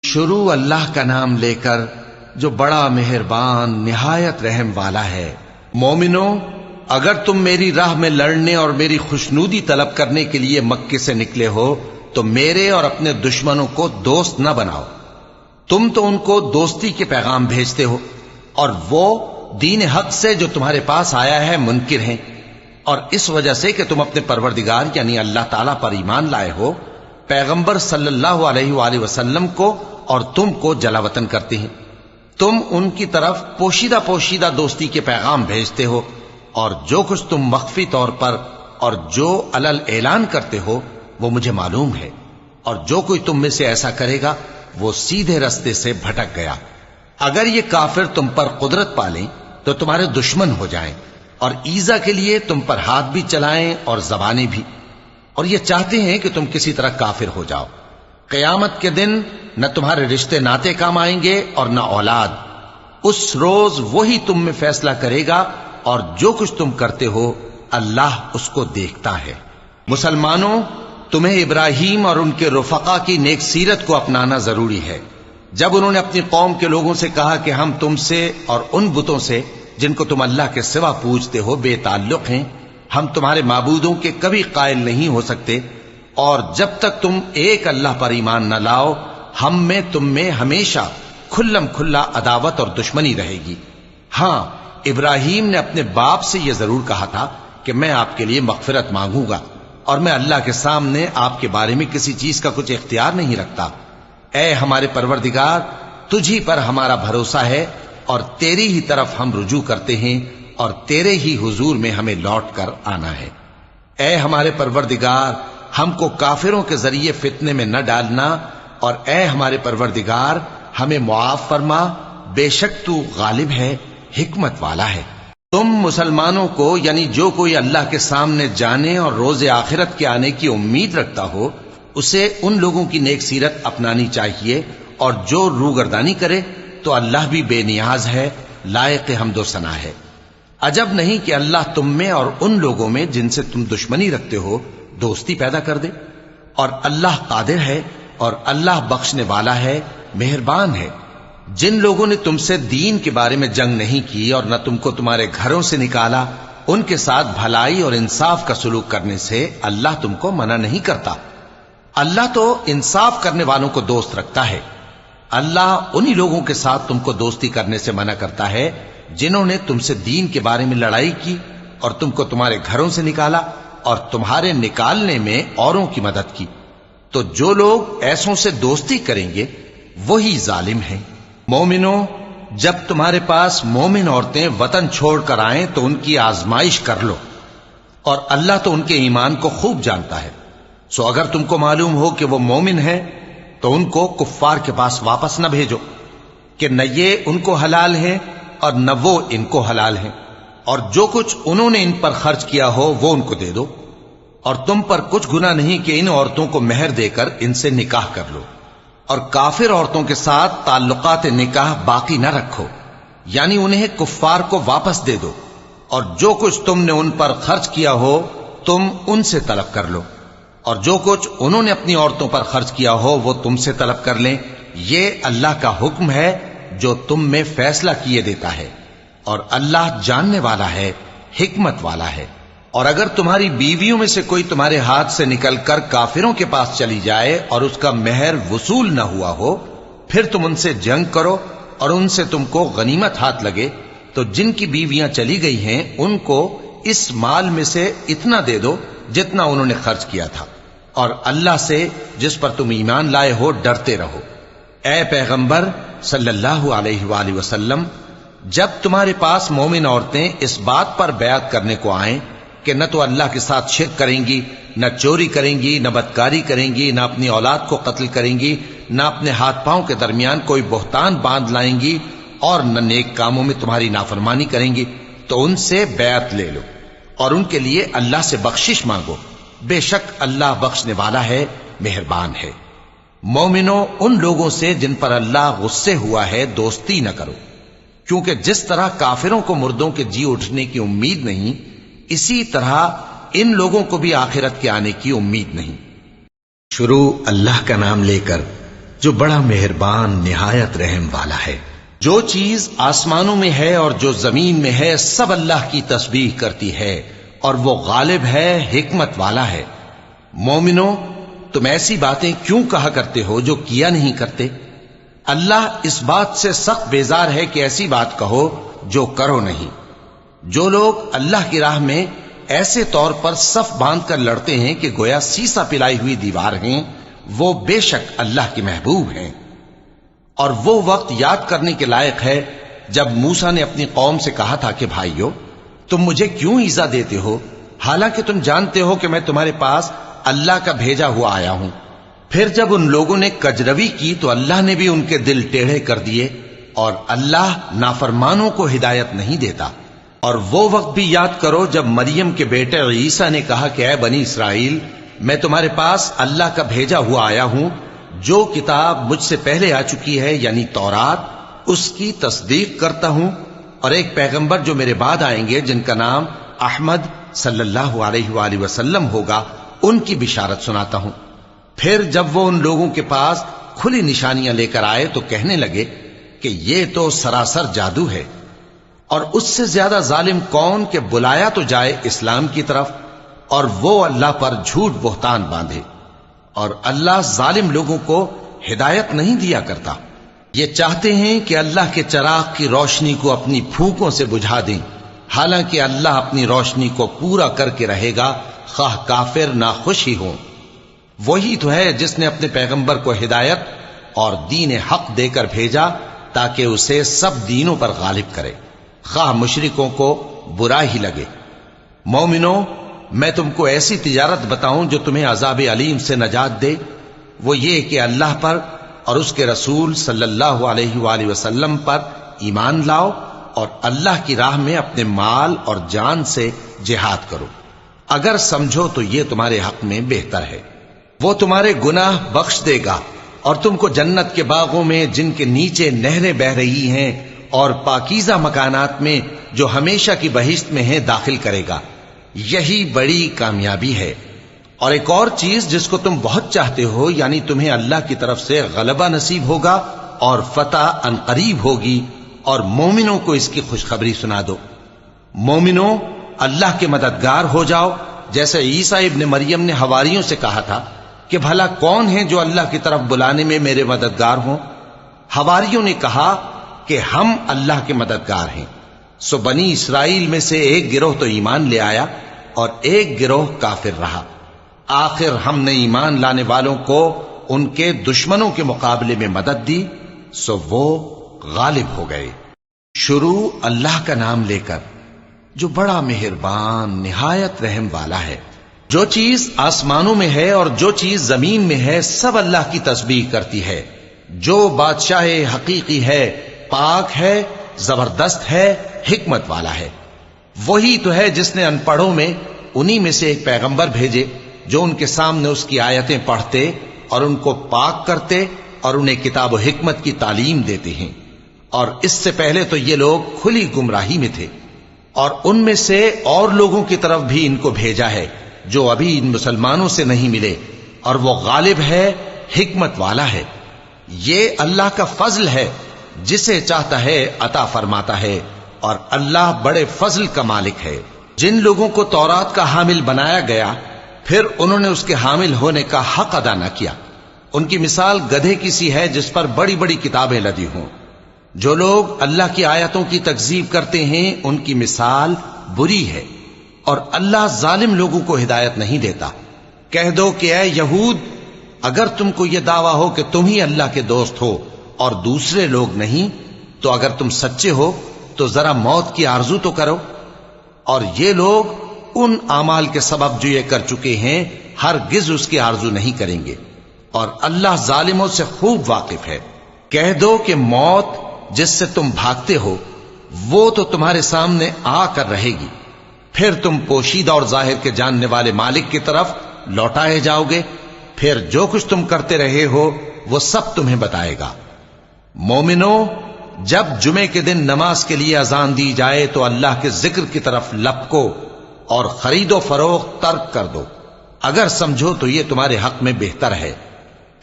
شروع اللہ کا نام لے کر جو بڑا مہربان نہایت رحم والا ہے۔ مومنو، اگر تم میری راہ میں لڑنے اور میری خوشنودی طلب کرنے کے لیے مکے سے نکلے ہو تو میرے اور اپنے دشمنوں کو دوست نہ بناؤ۔ تم تو ان کو دوستی کے پیغام بھیجتے ہو، اور وہ دین حق سے جو تمہارے پاس آیا ہے منکر ہیں، اور اس وجہ سے کہ تم اپنے پروردگار یعنی اللہ تعالیٰ پر ایمان لائے ہو، پیغمبر صلی اللہ علیہ وآلہ وسلم کو اور تم کو جلا وطن کرتے ہیں۔ تم ان کی طرف پوشیدہ پوشیدہ دوستی کے پیغام بھیجتے ہو، اور جو کچھ تم مخفی طور پر اور جو علل اعلان کرتے ہو وہ مجھے معلوم ہے، اور جو کوئی تم میں سے ایسا کرے گا وہ سیدھے رستے سے بھٹک گیا۔ اگر یہ کافر تم پر قدرت پالیں تو تمہارے دشمن ہو جائیں، اور ایذا کے لیے تم پر ہاتھ بھی چلائیں اور زبانیں بھی، اور یہ چاہتے ہیں کہ تم کسی طرح کافر ہو جاؤ۔ قیامت کے دن نہ تمہارے رشتے ناتے کام آئیں گے اور نہ اولاد۔ اس روز وہی تم میں فیصلہ کرے گا، اور جو کچھ تم کرتے ہو اللہ اس کو دیکھتا ہے۔ مسلمانوں، تمہیں ابراہیم اور ان کے رفقا کی نیک سیرت کو اپنانا ضروری ہے۔ جب انہوں نے اپنی قوم کے لوگوں سے کہا کہ ہم تم سے اور ان بتوں سے جن کو تم اللہ کے سوا پوجتے ہو بے تعلق ہیں، ہم تمہارے معبودوں کے کبھی قائل نہیں ہو سکتے، اور جب تک تم ایک اللہ پر ایمان نہ لاؤ ہم میں تم میں ہمیشہ کھلم کھلا عداوت اور دشمنی رہے گی۔ ہاں، ابراہیم نے اپنے باپ سے یہ ضرور کہا تھا کہ میں آپ کے لیے مغفرت مانگوں گا، اور میں اللہ کے سامنے آپ کے بارے میں کسی چیز کا کچھ اختیار نہیں رکھتا۔ اے ہمارے پروردگار، تجھی پر ہمارا بھروسہ ہے، اور تیری ہی طرف ہم رجوع کرتے ہیں، اور تیرے ہی حضور میں ہمیں لوٹ کر آنا ہے۔ اے ہمارے پروردگار، ہم کو کافروں کے ذریعے فتنے میں نہ ڈالنا، اور اے ہمارے پروردگار ہمیں معاف فرما، بے شک تو غالب ہے، حکمت والا ہے۔ تم مسلمانوں کو یعنی جو کوئی اللہ کے سامنے جانے اور روز آخرت کے آنے کی امید رکھتا ہو اسے ان لوگوں کی نیک سیرت اپنانی چاہیے، اور جو روگردانی کرے تو اللہ بھی بے نیاز ہے، لائق حمد و ثنا ہے۔ عجب نہیں کہ اللہ تم میں اور ان لوگوں میں جن سے تم دشمنی رکھتے ہو دوستی پیدا کر دے، اور اللہ قادر ہے اور اللہ بخشنے والا ہے، مہربان ہے۔ جن لوگوں نے تم سے دین کے بارے میں جنگ نہیں کی اور نہ تم کو تمہارے گھروں سے نکالا، ان کے ساتھ بھلائی اور انصاف کا سلوک کرنے سے اللہ تم کو منع نہیں کرتا۔ اللہ تو انصاف کرنے والوں کو دوست رکھتا ہے۔ اللہ انہی لوگوں کے ساتھ تم کو دوستی کرنے سے منع کرتا ہے جنہوں نے تم سے دین کے بارے میں لڑائی کی اور تم کو تمہارے گھروں سے نکالا اور تمہارے نکالنے میں اوروں کی مدد کی، تو جو لوگ ایسوں سے دوستی کریں گے وہی ظالم ہیں۔ مومنوں، جب تمہارے پاس مومن عورتیں وطن چھوڑ کر آئیں تو ان کی آزمائش کر لو، اور اللہ تو ان کے ایمان کو خوب جانتا ہے۔ سو اگر تم کو معلوم ہو کہ وہ مومن ہیں تو ان کو کفار کے پاس واپس نہ بھیجو کہ نہ یہ ان کو حلال ہیں اور نہ وہ ان کو حلال ہیں، اور جو کچھ انہوں نے ان پر خرچ کیا ہو وہ ان کو دے دو، اور تم پر کچھ گناہ نہیں کہ ان عورتوں کو مہر دے کر ان سے نکاح کر لو، اور کافر عورتوں کے ساتھ تعلقات نکاح باقی نہ رکھو، یعنی انہیں کفار کو واپس دے دو، اور جو کچھ تم نے ان پر خرچ کیا ہو تم ان سے طلب کر لو، اور جو کچھ انہوں نے اپنی عورتوں پر خرچ کیا ہو وہ تم سے طلب کر لیں۔ یہ اللہ کا حکم ہے جو تم میں فیصلہ کیے دیتا ہے، اور اللہ جاننے والا ہے، حکمت والا ہے۔ اور اگر تمہاری بیویوں میں سے کوئی تمہارے ہاتھ سے نکل کر کافروں کے پاس چلی جائے اور اس کا مہر وصول نہ ہوا ہو، پھر تم ان سے جنگ کرو اور ان سے تم کو غنیمت ہاتھ لگے، تو جن کی بیویاں چلی گئی ہیں ان کو اس مال میں سے اتنا دے دو جتنا انہوں نے خرچ کیا تھا، اور اللہ سے جس پر تم ایمان لائے ہو ڈرتے رہو۔ اے پیغمبر صلی اللہ علیہ وآلہ وسلم، جب تمہارے پاس مومن عورتیں اس بات پر بیعت کرنے کو آئیں کہ نہ تو اللہ کے ساتھ شرک کریں گی، نہ چوری کریں گی، نہ بدکاری کریں گی، نہ اپنی اولاد کو قتل کریں گی، نہ اپنے ہاتھ پاؤں کے درمیان کوئی بہتان باندھ لائیں گی، اور نہ نیک کاموں میں تمہاری نافرمانی کریں گی، تو ان سے بیعت لے لو اور ان کے لیے اللہ سے بخشش مانگو، بے شک اللہ بخشنے والا ہے، مہربان ہے۔ مومنوں، ان لوگوں سے جن پر اللہ غصے ہوا ہے دوستی نہ کرو، کیونکہ جس طرح کافروں کو مردوں کے جی اٹھنے کی امید نہیں، اسی طرح ان لوگوں کو بھی آخرت کے آنے کی امید نہیں۔ شروع اللہ کا نام لے کر جو بڑا مہربان نہایت رحم والا ہے۔ جو چیز آسمانوں میں ہے اور جو زمین میں ہے سب اللہ کی تسبیح کرتی ہے، اور وہ غالب ہے، حکمت والا ہے۔ مومنوں، تم ایسی باتیں کیوں کہا کرتے ہو جو کیا نہیں کرتے؟ اللہ اس بات سے سخت بیزار ہے کہ ایسی بات کہو جو کرو نہیں۔ جو لوگ اللہ کی راہ میں ایسے طور پر صف باندھ کر لڑتے ہیں کہ گویا سیسا پلائی ہوئی دیوار ہیں، وہ بے شک اللہ کے محبوب ہیں۔ اور وہ وقت یاد کرنے کے لائق ہے جب موسیٰ نے اپنی قوم سے کہا تھا کہ بھائیو، تم مجھے کیوں ایذا دیتے ہو، حالانکہ تم جانتے ہو کہ میں تمہارے پاس اللہ کا بھیجا ہوا آیا ہوں۔ پھر جب ان لوگوں نے کجروی کی تو اللہ نے بھی ان کے دل ٹیڑھے کر دیے، اور اللہ نافرمانوں کو ہدایت نہیں دیتا۔ اور وہ وقت بھی یاد کرو جب مریم کے بیٹے عیسیٰ نے کہا کہ اے بنی اسرائیل، میں تمہارے پاس اللہ کا بھیجا ہوا آیا ہوں، جو کتاب مجھ سے پہلے آ چکی ہے یعنی تورات، اس کی تصدیق کرتا ہوں، اور ایک پیغمبر جو میرے بعد آئیں گے جن کا نام احمد صلی اللہ علیہ وآلہ وسلم ہوگا، ان کی بشارت سناتا ہوں۔ پھر جب وہ ان لوگوں کے پاس کھلی نشانیاں لے کر آئے تو کہنے لگے کہ یہ تو سراسر جادو ہے، اور اس سے زیادہ ظالم کون کہ بلایا تو جائے اسلام کی طرف اور وہ اللہ پر جھوٹ بہتان باندھے، اور اللہ ظالم لوگوں کو ہدایت نہیں دیا کرتا۔ یہ چاہتے ہیں کہ اللہ کے چراغ کی روشنی کو اپنی پھونکوں سے بجھا دیں، حالانکہ اللہ اپنی روشنی کو پورا کر کے رہے گا، خواہ کافر ناخوش ہی ہوں۔ وہی تو ہے جس نے اپنے پیغمبر کو ہدایت اور دین حق دے کر بھیجا تاکہ اسے سب دینوں پر غالب کرے، خواہ مشرکوں کو برا ہی لگے۔ مومنوں، میں تم کو ایسی تجارت بتاؤں جو تمہیں عذاب علیم سے نجات دے؟ وہ یہ کہ اللہ پر اور اس کے رسول صلی اللہ علیہ وآلہ وسلم پر ایمان لاؤ اور اللہ کی راہ میں اپنے مال اور جان سے جہاد کرو۔ اگر سمجھو تو یہ تمہارے حق میں بہتر ہے۔ وہ تمہارے گناہ بخش دے گا اور تم کو جنت کے باغوں میں جن کے نیچے نہریں بہ رہی ہیں اور پاکیزہ مکانات میں جو ہمیشہ کی بہشت میں ہیں داخل کرے گا۔ یہی بڑی کامیابی ہے۔ اور ایک اور چیز جس کو تم بہت چاہتے ہو، یعنی تمہیں اللہ کی طرف سے غلبہ نصیب ہوگا اور فتح عنقریب ہوگی، اور مومنوں کو اس کی خوشخبری سنا دو۔ مومنوں، اللہ کے مددگار ہو جاؤ، جیسے عیسیٰ ابن مریم نے حواریوں سے کہا تھا کہ بھلا کون ہے جو اللہ کی طرف بلانے میں میرے مددگار ہوں؟ حواریوں نے کہا کہ ہم اللہ کے مددگار ہیں۔ سو بنی اسرائیل میں سے ایک گروہ تو ایمان لے آیا اور ایک گروہ کافر رہا۔ آخر ہم نے ایمان لانے والوں کو ان کے دشمنوں کے مقابلے میں مدد دی، سو وہ غالب ہو گئے۔ شروع اللہ کا نام لے کر جو بڑا مہربان نہایت رحم والا ہے۔ جو چیز آسمانوں میں ہے اور جو چیز زمین میں ہے سب اللہ کی تسبیح کرتی ہے۔ جو بادشاہ حقیقی ہے، پاک ہے، زبردست ہے، حکمت والا ہے۔ وہی تو ہے جس نے ان پڑھوں میں انہی میں سے ایک پیغمبر بھیجے جو ان کے سامنے اس کی آیتیں پڑھتے اور ان کو پاک کرتے اور انہیں کتاب و حکمت کی تعلیم دیتے ہیں۔ اور اس سے پہلے تو یہ لوگ کھلی گمراہی میں تھے، اور ان میں سے اور لوگوں کی طرف بھی ان کو بھیجا ہے جو ابھی ان مسلمانوں سے نہیں ملے، اور وہ غالب ہے، حکمت والا ہے۔ یہ اللہ کا فضل ہے، جسے چاہتا ہے عطا فرماتا ہے، اور اللہ بڑے فضل کا مالک ہے۔ جن لوگوں کو تورات کا حامل بنایا گیا پھر انہوں نے اس کے حامل ہونے کا حق ادا نہ کیا، ان کی مثال گدھے کی سی ہے جس پر بڑی بڑی کتابیں لدی ہوں۔ جو لوگ اللہ کی آیتوں کی تکذیب کرتے ہیں ان کی مثال بری ہے، اور اللہ ظالم لوگوں کو ہدایت نہیں دیتا۔ کہہ دو کہ اے یہود، اگر تم کو یہ دعویٰ ہو کہ تم ہی اللہ کے دوست ہو اور دوسرے لوگ نہیں، تو اگر تم سچے ہو تو ذرا موت کی آرزو تو کرو۔ اور یہ لوگ ان اعمال کے سبب جو یہ کر چکے ہیں ہرگز اس کی آرزو نہیں کریں گے، اور اللہ ظالموں سے خوب واقف ہے۔ کہہ دو کہ موت جس سے تم بھاگتے ہو وہ تو تمہارے سامنے آ کر رہے گی، پھر تم پوشیدہ اور ظاہر کے جاننے والے مالک کی طرف لوٹائے جاؤ گے، پھر جو کچھ تم کرتے رہے ہو وہ سب تمہیں بتائے گا۔ مومنوں، جب جمعے کے دن نماز کے لیے اذان دی جائے تو اللہ کے ذکر کی طرف لپکو اور خرید و فروخت ترک کر دو، اگر سمجھو تو یہ تمہارے حق میں بہتر ہے۔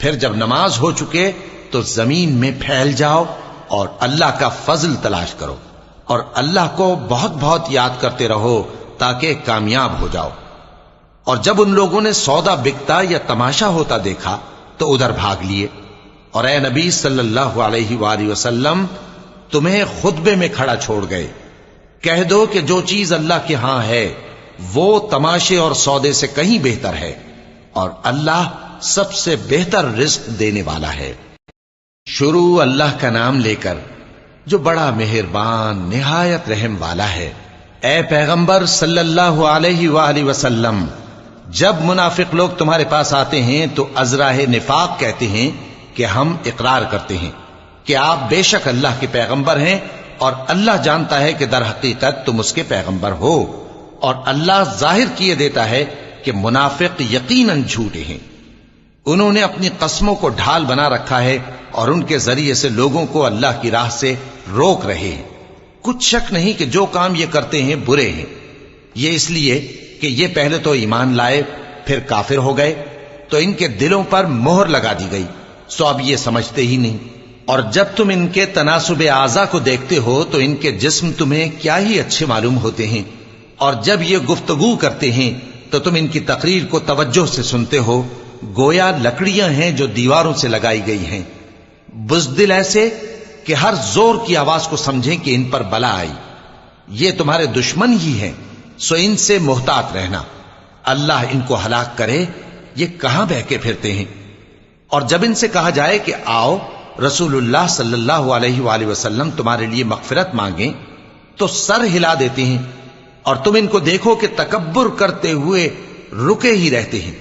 پھر جب نماز ہو چکے تو زمین میں پھیل جاؤ اور اللہ کا فضل تلاش کرو، اور اللہ کو بہت بہت یاد کرتے رہو تاکہ کامیاب ہو جاؤ۔ اور جب ان لوگوں نے سودا بکتا یا تماشا ہوتا دیکھا تو ادھر بھاگ لیے، اور اے نبی صلی اللہ علیہ وآلہ وسلم تمہیں خطبے میں کھڑا چھوڑ گئے۔ کہہ دو کہ جو چیز اللہ کے ہاں ہے وہ تماشے اور سودے سے کہیں بہتر ہے، اور اللہ سب سے بہتر رزق دینے والا ہے۔ شروع اللہ کا نام لے کر جو بڑا مہربان نہایت رحم والا ہے۔ اے پیغمبر صلی اللہ علیہ وآلہ وسلم، جب منافق لوگ تمہارے پاس آتے ہیں تو ازراہ نفاق کہتے ہیں کہ ہم اقرار کرتے ہیں کہ آپ بے شک اللہ کے پیغمبر ہیں، اور اللہ جانتا ہے کہ در حقیقت تم اس کے پیغمبر ہو، اور اللہ ظاہر کیے دیتا ہے کہ منافق یقیناً جھوٹے ہیں۔ انہوں نے اپنی قسموں کو ڈھال بنا رکھا ہے اور ان کے ذریعے سے لوگوں کو اللہ کی راہ سے روک رہے ہیں۔ کچھ شک نہیں کہ جو کام یہ کرتے ہیں برے ہیں۔ یہ اس لیے کہ یہ پہلے تو ایمان لائے پھر کافر ہو گئے، تو ان کے دلوں پر مہر لگا دی گئی، سو اب یہ سمجھتے ہی نہیں۔ اور جب تم ان کے تناسب اعضاء کو دیکھتے ہو تو ان کے جسم تمہیں کیا ہی اچھے معلوم ہوتے ہیں، اور جب یہ گفتگو کرتے ہیں تو تم ان کی تقریر کو توجہ سے سنتے ہو، گویا لکڑیاں ہیں جو دیواروں سے لگائی گئی ہیں، بزدل ایسے کہ ہر زور کی آواز کو سمجھیں کہ ان پر بلا آئی۔ یہ تمہارے دشمن ہی ہیں، سو ان سے محتاط رہنا، اللہ ان کو ہلاک کرے، یہ کہاں بہکے پھرتے ہیں۔ اور جب ان سے کہا جائے کہ آؤ رسول اللہ صلی اللہ علیہ وآلہ وسلم تمہارے لیے مغفرت مانگیں، تو سر ہلا دیتے ہیں، اور تم ان کو دیکھو کہ تکبر کرتے ہوئے رکے ہی رہتے ہیں۔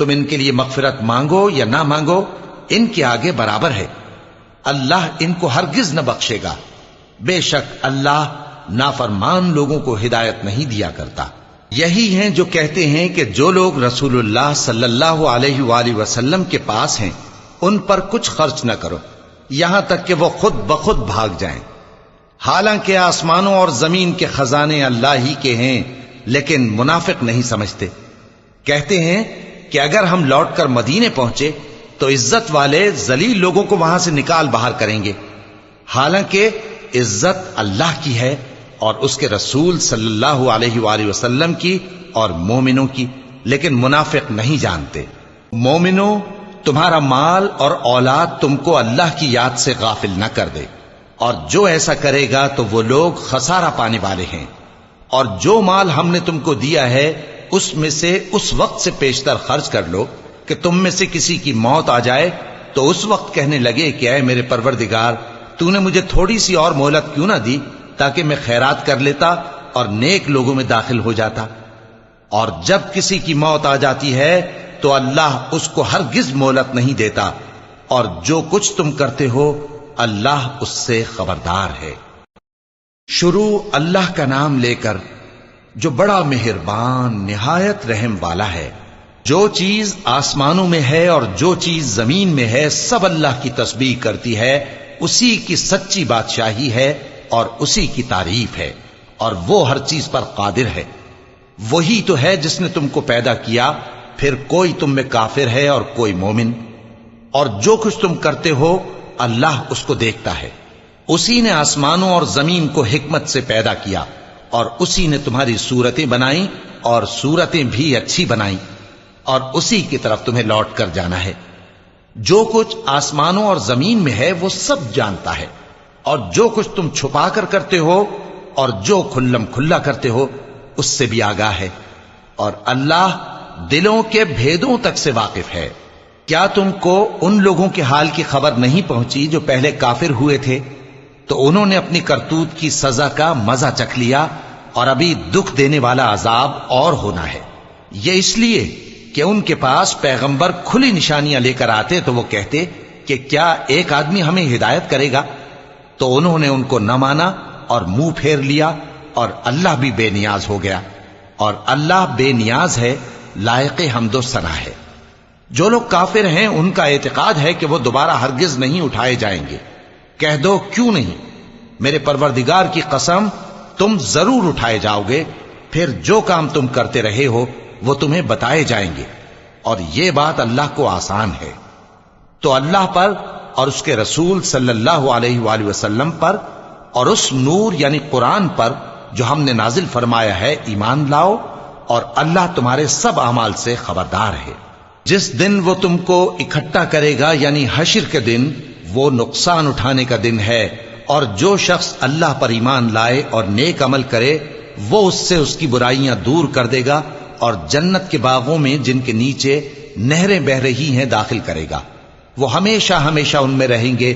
تم ان کے لیے مغفرت مانگو یا نہ مانگو، ان کے آگے برابر ہے، اللہ ان کو ہرگز نہ بخشے گا، بے شک اللہ نافرمان لوگوں کو ہدایت نہیں دیا کرتا۔ یہی ہیں جو کہتے ہیں کہ جو لوگ رسول اللہ صلی اللہ علیہ وآلہ وسلم کے پاس ہیں ان پر کچھ خرچ نہ کرو یہاں تک کہ وہ خود بخود بھاگ جائیں، حالانکہ آسمانوں اور زمین کے خزانے اللہ ہی کے ہیں، لیکن منافق نہیں سمجھتے۔ کہتے ہیں کہ اگر ہم لوٹ کر مدینے پہنچے تو عزت والے ذلیل لوگوں کو وہاں سے نکال باہر کریں گے، حالانکہ عزت اللہ کی ہے اور اس کے رسول صلی اللہ علیہ وآلہ وسلم کی اور مومنوں کی، لیکن منافق نہیں جانتے۔ مومنوں، تمہارا مال اور اولاد تم کو اللہ کی یاد سے غافل نہ کر دے، اور جو ایسا کرے گا تو وہ لوگ خسارہ پانے والے ہیں۔ اور جو مال ہم نے تم کو دیا ہے اس میں سے اس وقت سے پیشتر خرچ کر لو کہ تم میں سے کسی کی موت آ جائے تو اس وقت کہنے لگے کہ اے میرے پروردگار، تو نے مجھے تھوڑی سی اور مہلت کیوں نہ دی تاکہ میں خیرات کر لیتا اور نیک لوگوں میں داخل ہو جاتا۔ اور جب کسی کی موت آ جاتی ہے تو اللہ اس کو ہرگز مہلت نہیں دیتا، اور جو کچھ تم کرتے ہو اللہ اس سے خبردار ہے۔ شروع اللہ کا نام لے کر جو بڑا مہربان نہایت رحم والا ہے۔ جو چیز آسمانوں میں ہے اور جو چیز زمین میں ہے سب اللہ کی تسبیح کرتی ہے، اسی کی سچی بادشاہی ہے اور اسی کی تعریف ہے، اور وہ ہر چیز پر قادر ہے۔ وہی تو ہے جس نے تم کو پیدا کیا، پھر کوئی تم میں کافر ہے اور کوئی مومن، اور جو کچھ تم کرتے ہو اللہ اس کو دیکھتا ہے۔ اسی نے آسمانوں اور زمین کو حکمت سے پیدا کیا، اور اسی نے تمہاری صورتیں بنائیں اور صورتیں بھی اچھی بنائیں، اور اسی کی طرف تمہیں لوٹ کر جانا ہے۔ جو کچھ آسمانوں اور زمین میں ہے وہ سب جانتا ہے، اور جو کچھ تم چھپا کر کرتے ہو اور جو کھلم کھلا کرتے ہو اس سے بھی آگاہ ہے، اور اللہ دلوں کے بھیدوں تک سے واقف ہے۔ کیا تم کو ان لوگوں کے حال کی خبر نہیں پہنچی جو پہلے کافر ہوئے تھے؟ تو انہوں نے اپنی کرتوت کی سزا کا مزہ چکھ لیا، اور ابھی دکھ دینے والا عذاب اور ہونا ہے۔ یہ اس لیے کہ ان کے پاس پیغمبر کھلی نشانیاں لے کر آتے تو وہ کہتے کہ کیا ایک آدمی ہمیں ہدایت کرے گا؟ تو انہوں نے ان کو نہ مانا اور منہ پھیر لیا، اور اللہ بھی بے نیاز ہو گیا، اور اللہ بے نیاز ہے، لائق حمد و ثنا ہے۔ جو لوگ کافر ہیں ان کا اعتقاد ہے کہ وہ دوبارہ ہرگز نہیں اٹھائے جائیں گے۔ کہہ دو کیوں نہیں، میرے پروردگار کی قسم تم ضرور اٹھائے جاؤ گے، پھر جو کام تم کرتے رہے ہو وہ تمہیں بتائے جائیں گے، اور یہ بات اللہ کو آسان ہے۔ تو اللہ پر اور اس کے رسول صلی اللہ علیہ وآلہ وسلم پر اور اس نور یعنی قرآن پر جو ہم نے نازل فرمایا ہے ایمان لاؤ، اور اللہ تمہارے سب اعمال سے خبردار ہے۔ جس دن وہ تم کو اکٹھا کرے گا یعنی حشر کے دن، وہ نقصان اٹھانے کا دن ہے، اور جو شخص اللہ پر ایمان لائے اور نیک عمل کرے وہ اس سے اس کی برائیاں دور کر دے گا، اور جنت کے باغوں میں جن کے نیچے نہریں بہ رہی ہیں داخل کرے گا۔ وہ ہمیشہ ہمیشہ ان میں رہیں گے،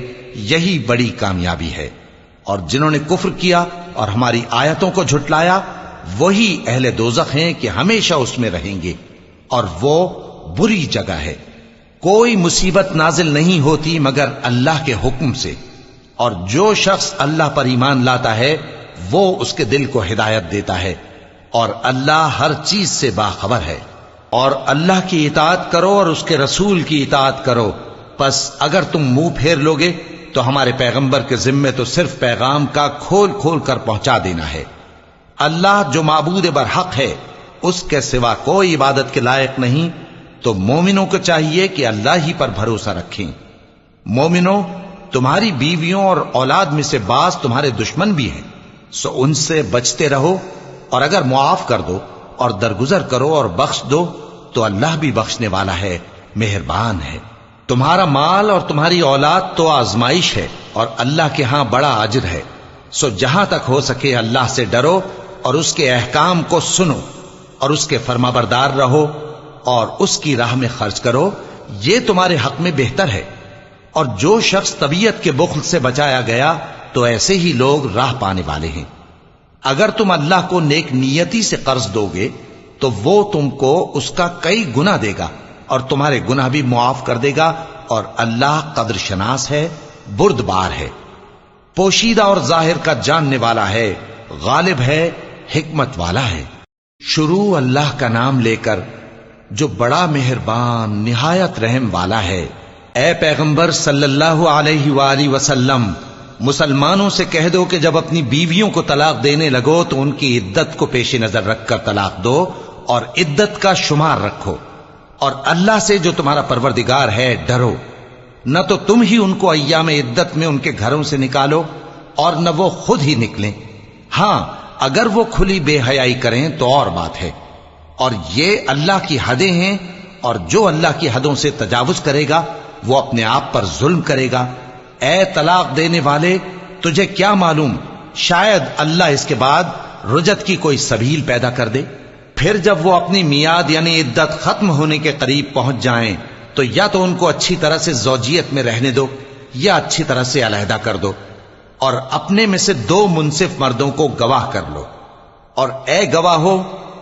یہی بڑی کامیابی ہے۔ اور جنہوں نے کفر کیا اور ہماری آیتوں کو جھٹلایا وہی اہل دوزخ ہیں کہ ہمیشہ اس میں رہیں گے، اور وہ بری جگہ ہے۔ کوئی مصیبت نازل نہیں ہوتی مگر اللہ کے حکم سے، اور جو شخص اللہ پر ایمان لاتا ہے وہ اس کے دل کو ہدایت دیتا ہے، اور اللہ ہر چیز سے باخبر ہے۔ اور اللہ کی اطاعت کرو اور اس کے رسول کی اطاعت کرو، پس اگر تم منہ پھیر لوگے تو ہمارے پیغمبر کے ذمے تو صرف پیغام کا کھول کھول کر پہنچا دینا ہے۔ اللہ جو معبود برحق ہے اس کے سوا کوئی عبادت کے لائق نہیں، تو مومنوں کو چاہیے کہ اللہ ہی پر بھروسہ رکھیں۔ مومنوں، تمہاری بیویوں اور اولاد میں سے بعض تمہارے دشمن بھی ہیں، سو ان سے بچتے رہو، اور اگر معاف کر دو اور درگزر کرو اور بخش دو تو اللہ بھی بخشنے والا ہے، مہربان ہے۔ تمہارا مال اور تمہاری اولاد تو آزمائش ہے، اور اللہ کے ہاں بڑا اجر ہے، سو جہاں تک ہو سکے اللہ سے ڈرو اور اس کے احکام کو سنو، اور اس کے فرمانبردار رہو، اور اس کی راہ میں خرچ کرو، یہ تمہارے حق میں بہتر ہے۔ اور جو شخص طبیعت کے بخل سے بچایا گیا تو ایسے ہی لوگ راہ پانے والے ہیں۔ اگر تم اللہ کو نیک نیتی سے قرض دو گے تو وہ تم کو اس کا کئی گنا دے گا، اور تمہارے گناہ بھی معاف کر دے گا، اور اللہ قدر شناس ہے، بردبار ہے، پوشیدہ اور ظاہر کا جاننے والا ہے، غالب ہے، حکمت والا ہے۔ شروع اللہ کا نام لے کر جو بڑا مہربان نہایت رحم والا ہے۔ اے پیغمبر صلی اللہ علیہ وآلہ وسلم، مسلمانوں سے کہہ دو کہ جب اپنی بیویوں کو طلاق دینے لگو تو ان کی عدت کو پیش نظر رکھ کر طلاق دو، اور عدت کا شمار رکھو، اور اللہ سے جو تمہارا پروردگار ہے ڈرو۔ نہ تو تم ہی ان کو ایام عدت میں ان کے گھروں سے نکالو، اور نہ وہ خود ہی نکلیں۔ ہاں، اگر وہ کھلی بے حیائی کریں تو اور بات ہے، اور یہ اللہ کی حدیں ہیں، اور جو اللہ کی حدوں سے تجاوز کرے گا وہ اپنے آپ پر ظلم کرے گا۔ اے طلاق دینے والے، تجھے کیا معلوم، شاید اللہ اس کے بعد رجعت کی کوئی سبیل پیدا کر دے۔ پھر جب وہ اپنی میعاد یعنی عدت ختم ہونے کے قریب پہنچ جائیں تو یا تو ان کو اچھی طرح سے زوجیت میں رہنے دو، یا اچھی طرح سے علیحدہ کر دو، اور اپنے میں سے 2 منصف مردوں کو گواہ کر لو۔ اور اے گواہو،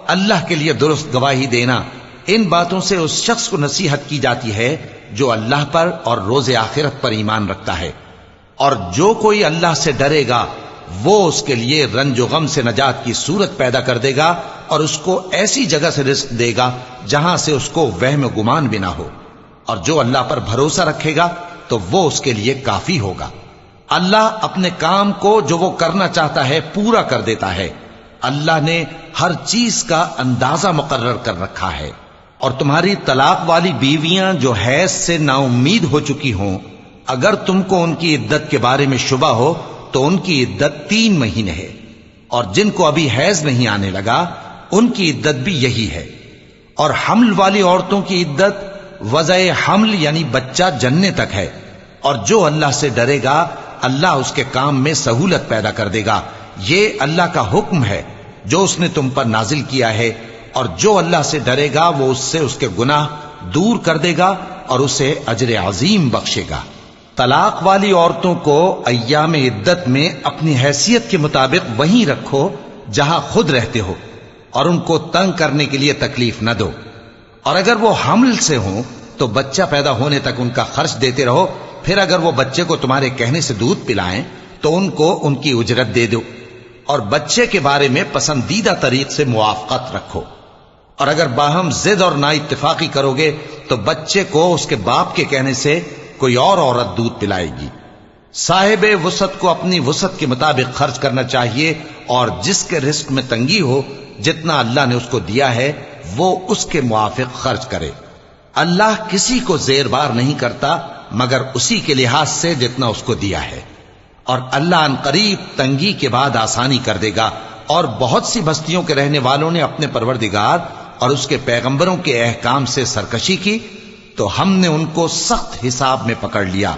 اللہ کے لیے درست گواہی دینا۔ ان باتوں سے اس شخص کو نصیحت کی جاتی ہے جو اللہ پر اور روز آخرت پر ایمان رکھتا ہے، اور جو کوئی اللہ سے ڈرے گا وہ اس کے لیے رنج و غم سے نجات کی صورت پیدا کر دے گا، اور اس کو ایسی جگہ سے رزق دے گا جہاں سے اس کو وہم و گمان بھی نہ ہو، اور جو اللہ پر بھروسہ رکھے گا تو وہ اس کے لیے کافی ہوگا۔ اللہ اپنے کام کو جو وہ کرنا چاہتا ہے پورا کر دیتا ہے۔ اللہ نے ہر چیز کا اندازہ مقرر کر رکھا ہے۔ اور تمہاری طلاق والی بیویاں جو حیض سے نا امید ہو چکی ہوں، اگر تم کو ان کی عدت کے بارے میں شبہ ہو تو ان کی عدت 3 مہینے ہے، اور جن کو ابھی حیض نہیں آنے لگا ان کی عدت بھی یہی ہے۔ اور حمل والی عورتوں کی عدت وضع حمل یعنی بچہ جننے تک ہے، اور جو اللہ سے ڈرے گا اللہ اس کے کام میں سہولت پیدا کر دے گا۔ یہ اللہ کا حکم ہے جو اس نے تم پر نازل کیا ہے، اور جو اللہ سے ڈرے گا وہ اس سے اس کے گناہ دور کر دے گا اور اسے اجر عظیم بخشے گا۔ طلاق والی عورتوں کو ایام عدت میں اپنی حیثیت کے مطابق وہیں رکھو جہاں خود رہتے ہو، اور ان کو تنگ کرنے کے لیے تکلیف نہ دو۔ اور اگر وہ حمل سے ہوں تو بچہ پیدا ہونے تک ان کا خرچ دیتے رہو، پھر اگر وہ بچے کو تمہارے کہنے سے دودھ پلائیں تو ان کو ان کی اجرت دے دو، اور بچے کے بارے میں پسندیدہ طریق سے موافقت رکھو۔ اور اگر باہم ضد اور نا اتفاقی کرو گے تو بچے کو اس کے باپ کے کہنے سے کوئی اور عورت دودھ پلائے گی۔ صاحب وسعت کو اپنی وسعت کے مطابق خرچ کرنا چاہیے، اور جس کے رزق میں تنگی ہو جتنا اللہ نے اس کو دیا ہے وہ اس کے موافق خرچ کرے۔ اللہ کسی کو زیر بار نہیں کرتا مگر اسی کے لحاظ سے جتنا اس کو دیا ہے، اور اللہ ان قریب تنگی کے بعد آسانی کر دے گا۔ اور بہت سی بستیوں کے رہنے والوں نے اپنے پروردگار اور اس کے پیغمبروں کے احکام سے سرکشی کی تو ہم نے ان کو سخت حساب میں پکڑ لیا،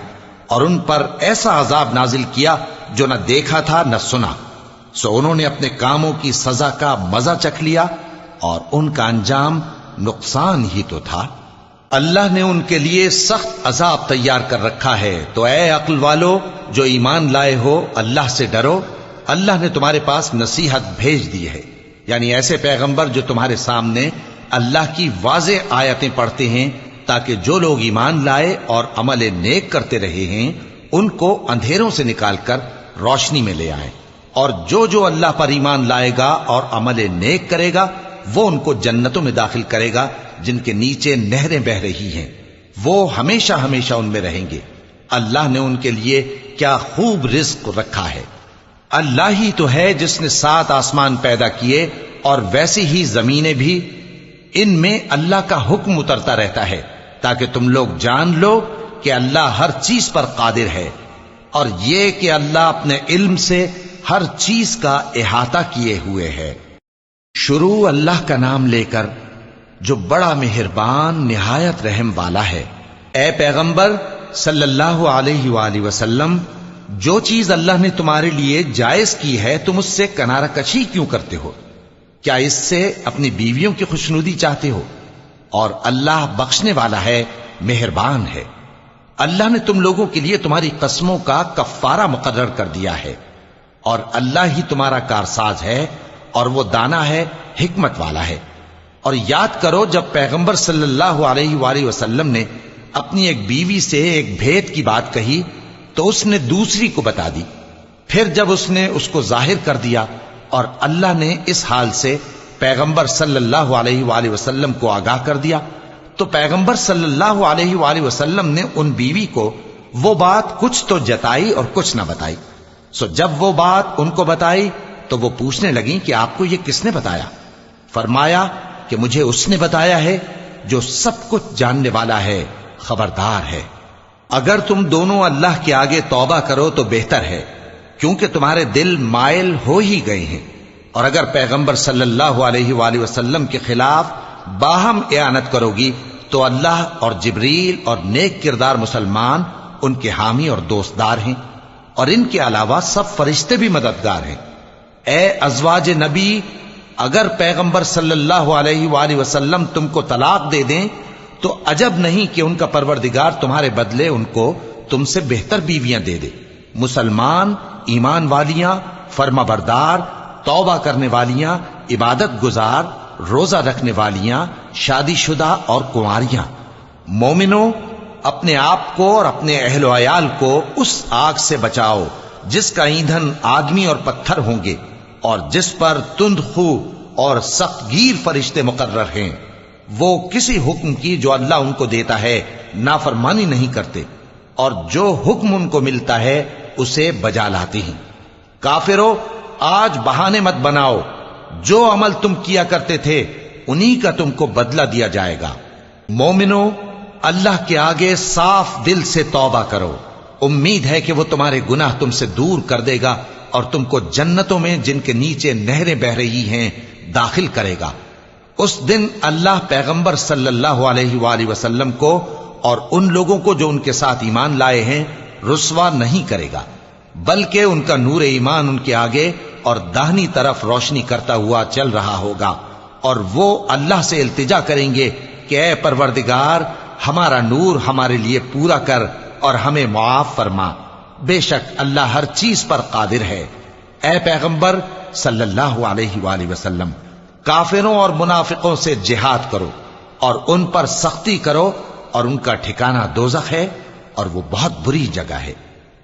اور ان پر ایسا عذاب نازل کیا جو نہ دیکھا تھا نہ سنا، سو انہوں نے اپنے کاموں کی سزا کا مزہ چکھ لیا، اور ان کا انجام نقصان ہی تو تھا۔ اللہ نے ان کے لیے سخت عذاب تیار کر رکھا ہے، تو اے عقل والو جو ایمان لائے ہو اللہ سے ڈرو۔ اللہ نے تمہارے پاس نصیحت بھیج دی ہے، یعنی ایسے پیغمبر جو تمہارے سامنے اللہ کی واضح آیتیں پڑھتے ہیں تاکہ جو لوگ ایمان لائے اور عمل نیک کرتے رہے ہیں ان کو اندھیروں سے نکال کر روشنی میں لے آئیں، اور جو اللہ پر ایمان لائے گا اور عمل نیک کرے گا وہ ان کو جنتوں میں داخل کرے گا جن کے نیچے نہریں بہ رہی ہیں، وہ ہمیشہ ہمیشہ ان میں رہیں گے۔ اللہ نے ان کے لیے کیا خوب رزق رکھا ہے۔ اللہ ہی تو ہے جس نے 7 آسمان پیدا کیے اور ویسی ہی زمینیں بھی، ان میں اللہ کا حکم اترتا رہتا ہے تاکہ تم لوگ جان لو کہ اللہ ہر چیز پر قادر ہے، اور یہ کہ اللہ اپنے علم سے ہر چیز کا احاطہ کیے ہوئے ہے۔ شروع اللہ کا نام لے کر جو بڑا مہربان نہایت رحم والا ہے۔ اے پیغمبر صلی اللہ علیہ وآلہ وسلم، جو چیز اللہ نے تمہارے لیے جائز کی ہے تم اس سے کنارہ کشی کیوں کرتے ہو؟ کیا اس سے اپنی بیویوں کی خوشنودی چاہتے ہو؟ اور اللہ بخشنے والا ہے، مہربان ہے۔ اللہ نے تم لوگوں کے لیے تمہاری قسموں کا کفارہ مقرر کر دیا ہے، اور اللہ ہی تمہارا کارساز ہے، اور وہ دانا ہے، حکمت والا ہے۔ اور یاد کرو جب پیغمبر صلی اللہ علیہ وآلہ وسلم نے اپنی ایک بیوی سے ایک بھید کی بات کہی تو اس نے دوسری کو بتا دی، پھر جب اس نے اس کو ظاہر کر دیا اور اللہ نے اس حال سے پیغمبر صلی اللہ علیہ وآلہ وسلم کو آگاہ کر دیا تو پیغمبر صلی اللہ علیہ وآلہ وسلم نے ان بیوی کو وہ بات کچھ تو جتائی اور کچھ نہ بتائی۔ سو جب وہ بات ان کو بتائی تو وہ پوچھنے لگیں کہ آپ کو یہ کس نے بتایا؟ فرمایا کہ مجھے اس نے بتایا ہے جو سب کچھ جاننے والا ہے، خبردار ہے۔ اگر تم دونوں اللہ کے آگے توبہ کرو تو بہتر ہے، کیونکہ تمہارے دل مائل ہو ہی گئے ہیں، اور اگر پیغمبر صلی اللہ علیہ وآلہ وسلم کے خلاف باہم اعانت کرو گی تو اللہ اور جبریل اور نیک کردار مسلمان ان کے حامی اور دوستدار ہیں، اور ان کے علاوہ سب فرشتے بھی مددگار ہیں۔ اے ازواج نبی، اگر پیغمبر صلی اللہ علیہ وآلہ وسلم تم کو طلاق دے دیں تو عجب نہیں کہ ان کا پروردگار تمہارے بدلے ان کو تم سے بہتر بیویاں دے دے، مسلمان، ایمان والیاں، فرما بردار، توبہ کرنے والیاں، عبادت گزار، روزہ رکھنے والیاں، شادی شدہ اور کنواریاں۔ مومنوں، اپنے آپ کو اور اپنے اہل و عیال کو اس آگ سے بچاؤ جس کا ایندھن آدمی اور پتھر ہوں گے، اور جس پر تند خو اور سخت گیر فرشتے مقرر ہیں۔ وہ کسی حکم کی جو اللہ ان کو دیتا ہے نافرمانی نہیں کرتے، اور جو حکم ان کو ملتا ہے اسے بجا لاتے ہیں۔ کافرو، آج بہانے مت بناؤ، جو عمل تم کیا کرتے تھے انہی کا تم کو بدلہ دیا جائے گا۔ مومنو، اللہ کے آگے صاف دل سے توبہ کرو، امید ہے کہ وہ تمہارے گناہ تم سے دور کر دے گا اور تم کو جنتوں میں جن کے نیچے نہریں بہ رہی ہیں داخل کرے گا۔ اس دن اللہ پیغمبر صلی اللہ علیہ وآلہ وسلم کو اور ان لوگوں کو جو ان کے ساتھ ایمان لائے ہیں رسوا نہیں کرے گا، بلکہ ان کا نور ایمان ان کے آگے اور داہنی طرف روشنی کرتا ہوا چل رہا ہوگا، اور وہ اللہ سے التجا کریں گے کہ اے پروردگار، ہمارا نور ہمارے لیے پورا کر اور ہمیں معاف فرما، بے شک اللہ ہر چیز پر قادر ہے۔ اے پیغمبر صلی اللہ علیہ وآلہ وسلم، کافروں اور منافقوں سے جہاد کرو اور ان پر سختی کرو، اور ان کا ٹھکانہ دوزخ ہے اور وہ بہت بری جگہ ہے۔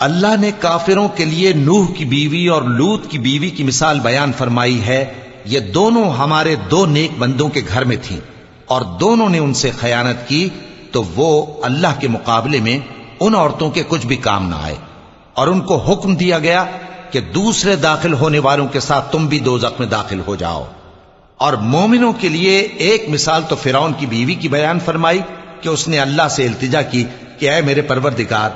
اللہ نے کافروں کے لیے نوح کی بیوی اور لوط کی بیوی کی مثال بیان فرمائی ہے۔ یہ دونوں ہمارے دو نیک بندوں کے گھر میں تھیں، اور دونوں نے ان سے خیانت کی تو وہ اللہ کے مقابلے میں ان عورتوں کے کچھ بھی کام نہ آئے، اور ان کو حکم دیا گیا کہ دوسرے داخل ہونے والوں کے ساتھ تم بھی دوزخ میں داخل ہو جاؤ۔ اور مومنوں کے لیے ایک مثال تو فرعون کی بیوی کی بیان فرمائی کہ اس نے اللہ سے التجا کی کہ اے میرے پروردگار،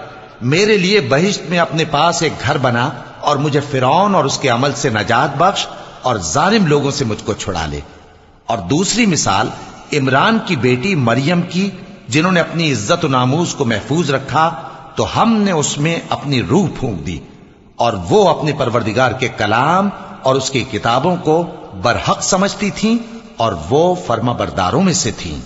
میرے لیے بہشت میں اپنے پاس ایک گھر بنا اور مجھے فرعون اور اس کے عمل سے نجات بخش اور ظالم لوگوں سے مجھ کو چھڑا لے۔ اور دوسری مثال عمران کی بیٹی مریم کی، جنہوں نے اپنی عزت و ناموس کو محفوظ رکھا تو ہم نے اس میں اپنی روح پھونک دی، اور وہ اپنے پروردگار کے کلام اور اس کی کتابوں کو برحق سمجھتی تھیں، اور وہ فرما برداروں میں سے تھیں۔